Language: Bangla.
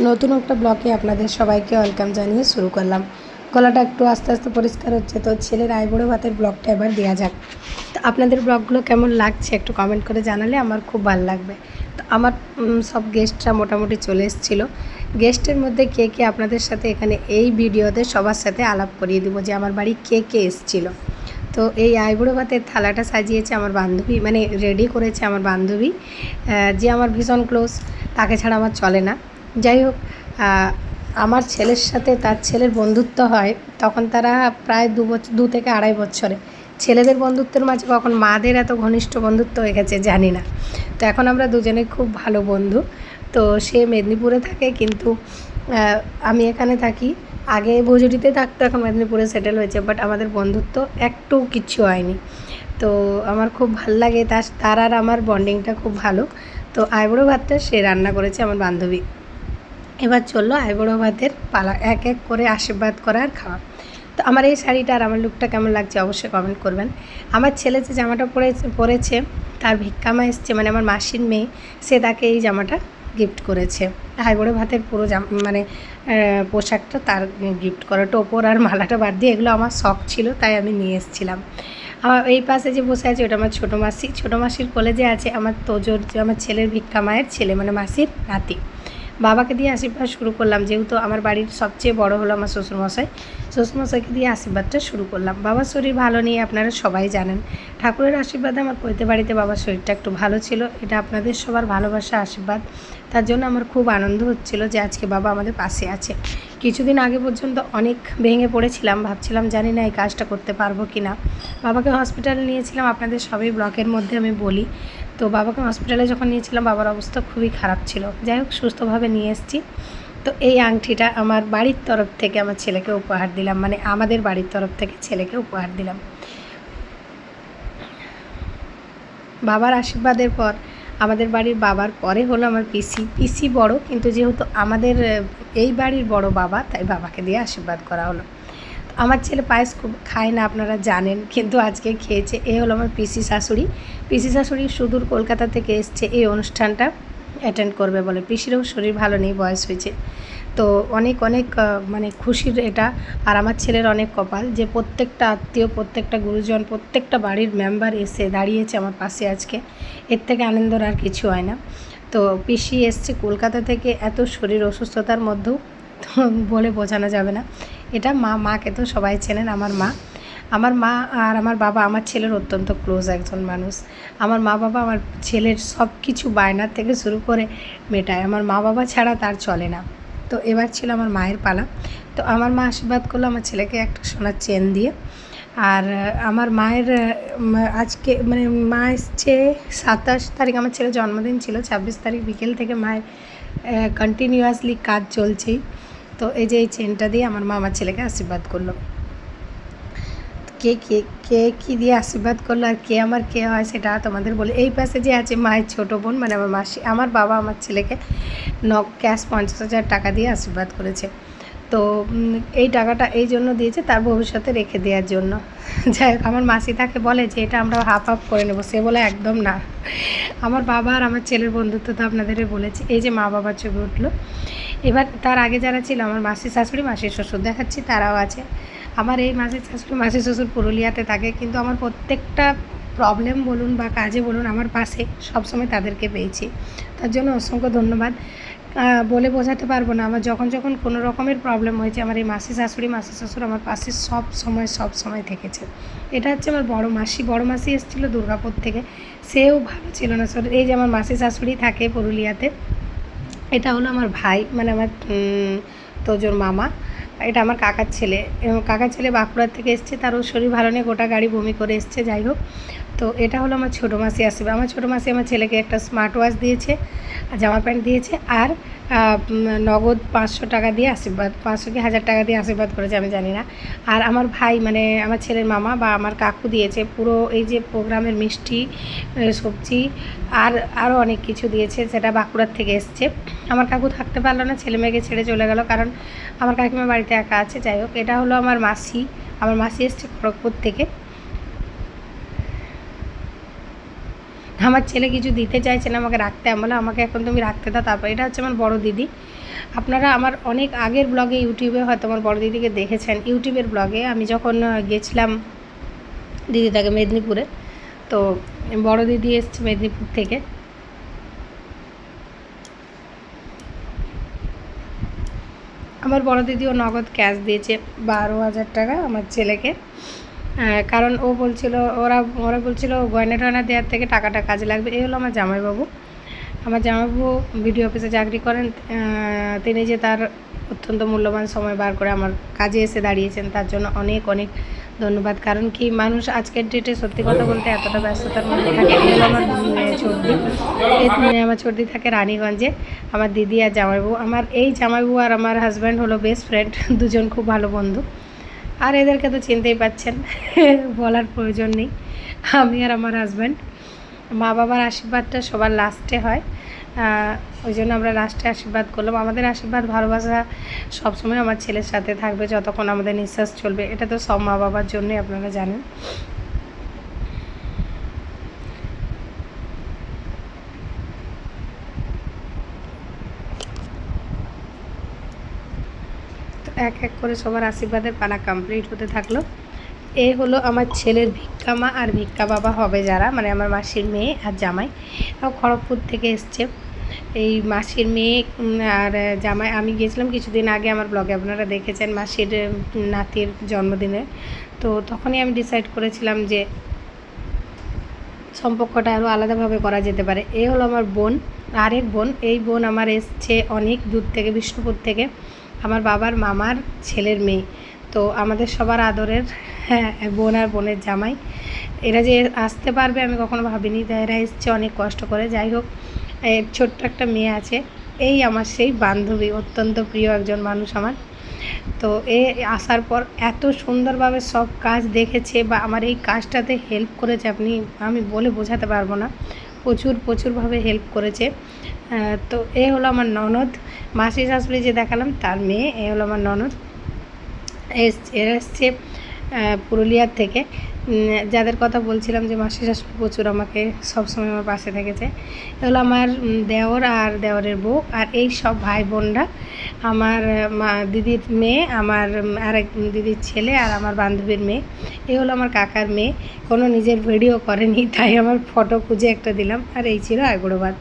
নতুন একটা ব্লগে আপনাদের সবাইকে ওয়েলকাম জানিয়ে শুরু করলাম। গলাটা একটু আস্তে আস্তে পরিষ্কার হচ্ছে, তো ছেলের আইবুড়ো ভাতের ব্লগটা এবার দেওয়া যাক। তো আপনাদের ব্লগগুলো কেমন লাগছে একটু কমেন্ট করে জানালে আমার খুব ভালো লাগবে। তো আমার সব গেস্টরা মোটামুটি চলে এসেছিলো। গেস্টের মধ্যে কে কে আপনাদের সাথে এখানে এই ভিডিওতে সবার সাথে আলাপ করিয়ে দেবো যে আমার বাড়ি কে কে এসেছিলো। তো এই আইবুড়ো ভাতের থালাটা সাজিয়েছে আমার বান্ধবী, মানে রেডি করেছে আমার বান্ধবী, যে আমার ভীষণ ক্লোজ, তাকে ছাড়া আমার চলে না। যাই হোক, আমার ছেলের সাথে তার ছেলের বন্ধুত্ব হয় তখন তারা প্রায় 2 থেকে 2.5 বছরে। ছেলেদের বন্ধুত্বের মাঝে কখন মাদের এত ঘনিষ্ঠ বন্ধুত্ব হয়ে গেছে জানি না। তো এখন আমরা দুজনে খুব ভালো বন্ধু। তো সে মেদিনীপুরে থাকে, কিন্তু আমি এখানে থাকি। আগে ভোজুরিতে থাকতো, এখন মেদিনীপুরে সেটেল হয়েছে, বাট আমাদের বন্ধুত্ব একটু কিচ্ছু হয়নি। তো আমার খুব ভাল লাগে তার আর আমার বন্ডিংটা খুব ভালো। তো আইবুড়ো ভাতটা সে রান্না করেছে আমার বান্ধবী। এবার চললো আইবুড়ো ভাতের পালা, এক এক করে আশীর্বাদ করা আর খাওয়া। তো আমার এই শাড়িটা আর আমার লুকটা কেমন লাগছে অবশ্যই কমেন্ট করবেন। আমার ছেলে যে জামাটা পরেছে তার ভিক্ষামা এসছে, মানে আমার মাসির মেয়ে, সে তাকে এই জামাটা গিফট করেছে। আইবুড়ো ভাতের পুরো মানে পোশাকটা তার গিফট করা, টোপর আর মালাটা বাদ দিয়ে এগুলো আমার শখ ছিল, তাই আমি নিয়ে এসেছিলাম। আমার এই পাশে যে বসে আছে ওটা আমার ছোটো মাসি, ছোটো মাসির কোলে যে আছে আমার তোজোর, যে আমার ছেলের ভিক্ষা মায়ের ছেলে, মানে মাসির নাতি। বাবাকে দিয়ে আশীর্বাদ শুরু করলাম, যেহেতু আমার বাড়ির সবচেয়ে বড় হলো আমার শ্বশুরমশাই। শ্বশুরমশাইকে দিয়ে আশীর্বাদটা শুরু করলাম। বাবার শরীর ভালো নেই, আপনারা সবাই জানেন। ঠাকুরের আশীর্বাদে আমার পৈতে বাড়িতে বাবার শরীরটা একটু ভালো ছিল, এটা আপনাদের সবার ভালোবাসা আশীর্বাদ। তার জন্য আমার খুব আনন্দ হচ্ছিল যে আজকে বাবা আমাদের পাশে আছে। কিছুদিন আগে পর্যন্ত অনেক ভেঙে পড়েছিলাম, ভাবছিলাম জানি না এই কাজটা করতে পারবো কি না। বাবাকে হসপিটালে নিয়েছিলাম, আপনাদের সবই ব্লগের মধ্যে আমি বলি। তো বাবাকে হসপিটালে যখন নিয়েছিলাম বাবার অবস্থা খুবই খারাপ ছিল, যাই হোক সুস্থভাবে নিয়ে এসেছি। তো এই আংটিটা আমার বাড়ির তরফ থেকে আমার ছেলেকে উপহার দিলাম, মানে আমাদের বাড়ির তরফ থেকে ছেলেকে উপহার দিলাম। বাবার আশীর্বাদের পর আমাদের বাড়ির বাবার পরে হলো আমার পিসি বড়, কিন্তু যেহেতু আমাদের এই বাড়ির বড় বাবা, তাই বাবাকে দিয়ে আশীর্বাদ করা হলো। আমার ছেলে পায়েস খুব খায় না আপনারা জানেন, কিন্তু আজকে খেয়েছে। এ হলো আমার পিসি শাশুড়ি সুদূর কলকাতা থেকে এসছে এই অনুষ্ঠানটা অ্যাটেন্ড করবে বলে। পিসিরও শরীর ভালো নেই, বয়স হয়েছে। তো অনেক মানে খুশির এটা। আর আমার ছেলের অনেক কপাল যে প্রত্যেকটা আত্মীয়, প্রত্যেকটা গুরুজন, প্রত্যেকটা বাড়ির মেম্বার এসে দাঁড়িয়েছে আমার পাশে আজকে। এর থেকে আনন্দর আর কিছু হয় না। তো পিসি এসছে কলকাতা থেকে, এত শরীর অসুস্থতার মধ্যেও, তো বলে বোঝানো যাবে না। এটা মাকে তো সবাই চেনেন। আমার মা আর আমার বাবা আমার ছেলের অত্যন্ত ক্লোজ একজন মানুষ। আমার মা বাবা আমার ছেলের সব কিছু বায়নার থেকে শুরু করে মেটায়, আমার মা বাবা ছাড়া তার চলে না। তো এবার ছিল আমার মায়ের পালা। তো আমার মা আশীর্বাদ করলো আমার ছেলেকে একটা সোনার চেন দিয়ে। আর আমার মায়ের আজকে মানে মা এসছে 27 তারিখ, আমার ছেলের জন্মদিন ছিল। 26 তারিখ বিকেল থেকে মায়ের কন্টিনিউয়াসলি কাজ চলছেই। তো এই যে এই চেনটা দিয়ে আমার মা আমার ছেলেকে আশীর্বাদ করলো। কে কী দিয়ে আশীর্বাদ করলো আর কে আমার কে হয় সেটা তোমাদের বলে। এই পাশে যে আছে মায়ের ছোটো বোন, মানে আমার মাসি, আমার বাবা আমার ছেলেকে ক্যাশ 50,000 টাকা দিয়ে আশীর্বাদ করেছে। তো এই টাকাটা এই জন্য দিয়েছে তার ভবিষ্যতে রেখে দেওয়ার জন্য। যাই হোক, আমার মাসি তাকে বলে যে এটা আমরা হাফ করে নেবো, সে বলে একদম না। আমার বাবা আর আমার ছেলের বন্ধুত্ব তো আপনাদের বলেছি। এই যে মা বাবার ছবি উঠলো। এবার তার আগে যারা ছিল আমার মাসির শাশুড়ি, মাসির শ্বশুর দেখাচ্ছি, তারাও আছে। আমার এই মাসির শাশুড়ি, মাসির শ্বশুর পুরুলিয়াতে থাকে, কিন্তু আমার প্রত্যেকটা প্রবলেম বলুন বা কাজে বলুন আমার পাশে সবসময় তাদেরকে পেয়েছি। তার জন্য অসংখ্য ধন্যবাদ। বলে বোঝাতে পারবো না। আমার যখন কোনো রকমের প্রবলেম হয়েছে আমার এই মাসি শাশুড়ি, মাসি শ্বশুর আমার পাশে সব সময় থেকেছে। এটা হচ্ছে আমার বড় মাসি এসেছিলো দুর্গাপুর থেকে, সেও ভালো ছিল না শরীর। এই যে আমার মাসি শাশুড়ি থাকে পুরুলিয়াতে। এটা হলো আমার ভাই, মানে আমার তোজোর মামা। এটা আমার কাকার ছেলে, এবং কাকার ছেলে বাঁকুড়ার থেকে এসছে, তারও শরীর ভালো নেই, গোটা গাড়ি বমি করে এসছে। যাই হোক, তো এটা হলো আমার ছোটো মাসি আসবে। আমার ছোটো মাসি আমার ছেলেকে একটা স্মার্ট ওয়াচ দিয়েছে, জামা প্যান্ট দিয়েছে, আর নগদ 500 টাকা দিয়ে আশীর্বাদ, 500 কি 1000 টাকা দিয়ে আশীর্বাদ করেছে আমি জানি না। আর আমার ভাই, মানে আমার ছেলের মামা বা আমার কাকু দিয়েছে পুরো এই যে প্রোগ্রামের মিষ্টি, সবজি, আর আরও অনেক কিছু দিয়েছে, সেটা বাঁকুড়ার থেকে এসছে। আমার কাকু থাকতে পারলো না, ছেলে মেয়েকে ছেড়ে চলে গেল, কারণ আমার কাকিমা বাড়িতে একা আছে। যাই হোক, এটা হলো আমার মাসি এসছে খড়গপুর থেকে। আমার ছেলে কিছু দিতে চাইছে না আমাকে রাখতে, আমি বলে আমাকে এখন তুমি রাখতে দাও, তারপর এটা হচ্ছে আমার বড় দিদি। আপনারা আমার অনেক আগের ব্লগে ইউটিউবে হয়তো আমার বড় দিদিকে দেখেছেন। ইউটিউবের ব্লগে আমি যখন গেছিলাম দিদি থাকে মেদিনীপুরে, তো বড় দিদি এসছে মেদিনীপুর থেকে। আমার বড় দিদিও নগদ ক্যাশ দিয়েছে 12,000 টাকা আমার ছেলেকে, কারণ ও বলছিল ওরা বলছিল গয়না টয়না দেওয়ার থেকে টাকাটা কাজে লাগবে। এই হলো আমার জামাইবাবু। আমার জামাইবাবু ভিডিও অফিসে চাকরি করেন। তিনি যে তার অত্যন্ত মূল্যবান সময় বার করে আমার কাজে এসে দাঁড়িয়েছেন, তার জন্য অনেক অনেক ধন্যবাদ। কারণ কি, মানুষ আজকের ডেটে সত্যি কথা বলতে এতটা ব্যস্ততার মধ্যে থাকে। এই হলো আমার চর্দি, আমার চর্দি থাকে রানীগঞ্জে। আমার দিদি আর জামাইবাবু, আমার এই জামাইবাবু আর আমার হাজব্যান্ড হলো বেস্ট ফ্রেন্ড, দুজন খুব ভালো বন্ধু। আর এদেরকে তো চিনতেই পাচ্ছেন, বলার প্রয়োজন নেই। আমি আর আমার হাজব্যান্ড, মা বাবার আশীর্বাদটা সবার লাস্টে হয়, ওই জন্য আমরা লাস্টে আশীর্বাদ করলাম। আমাদের আশীর্বাদ ভালোবাসা সবসময় আমার ছেলের সাথে থাকবে যতক্ষণ আমাদের নিঃশ্বাস চলবে। এটা তো সব মা বাবার জন্যই, আপনারা জানেন। তো এক এক করে সবার আশীর্বাদের পালা কমপ্লিট হতে থাকলো। এই হলো আমার ছেলের ভিক্ষা মা আর ভিক্ষা বাবা হবে যারা, মানে আমার মাসির মেয়ে আর জামাই। খড়গপুর থেকে এসছে এই মাসির মেয়ে আর জামাই। আমি গিয়েছিলাম কিছুদিন আগে, আমার ব্লগে আপনারা দেখেছেন, মাসির নাতির জন্মদিনে। তো তখনই আমি ডিসাইড করেছিলাম যে সম্পর্কটা আরও আলাদাভাবে করা যেতে পারে। এই হলো আমার বোন, আরেক বোন। এই বোন আমার এসছে অনেক দূর থেকে, বিষ্ণুপুর থেকে, আমার বাবার মামার ছেলের মেয়ে। তো আমাদের সবার আদরের বোন আর বোনের জামাই। এরা যে আসতে পারবে আমি কখনো ভাবিনি, তাই এরা এসছে অনেক কষ্ট করে। যাই হোক, ছোট্ট একটা মেয়ে আছে। এই আমার সেই বান্ধবী, অত্যন্ত প্রিয় একজন মানুষ আমার। তো এ আসার পর এত সুন্দরভাবে সব কাজ দেখেছে বা আমার এই কাজটাতে হেল্প করেছে, আমি বলে বোঝাতে পারবো না। প্রচুরভাবে হেল্প করেছে। তো এ হলো আমার ননদ, মাসি শাশুড়ি যে দেখালাম তার মেয়ে। এ হলো আমার ননদ, এসছে পুরুলিয়ার থেকে। যাদের কথা বলছিলাম যে মাসি শাশুড়ি প্রচুর আমাকে সবসময় আমার পাশে থেকেছে। এগুলো আমার দেওর আর দেওরের বউ, আর এই সব ভাই বোনরা আমার দিদির মেয়ে, আমার আরেক দিদির ছেলে আর আমার বান্ধবীর মেয়ে। এই হলো আমার কাকার মেয়ে, কোনো নিজের ভিডিও করেনি, তাই আমার ফটো খুঁজে একটা দিলাম। আর এই ছিল আইবুড়ো ভাত।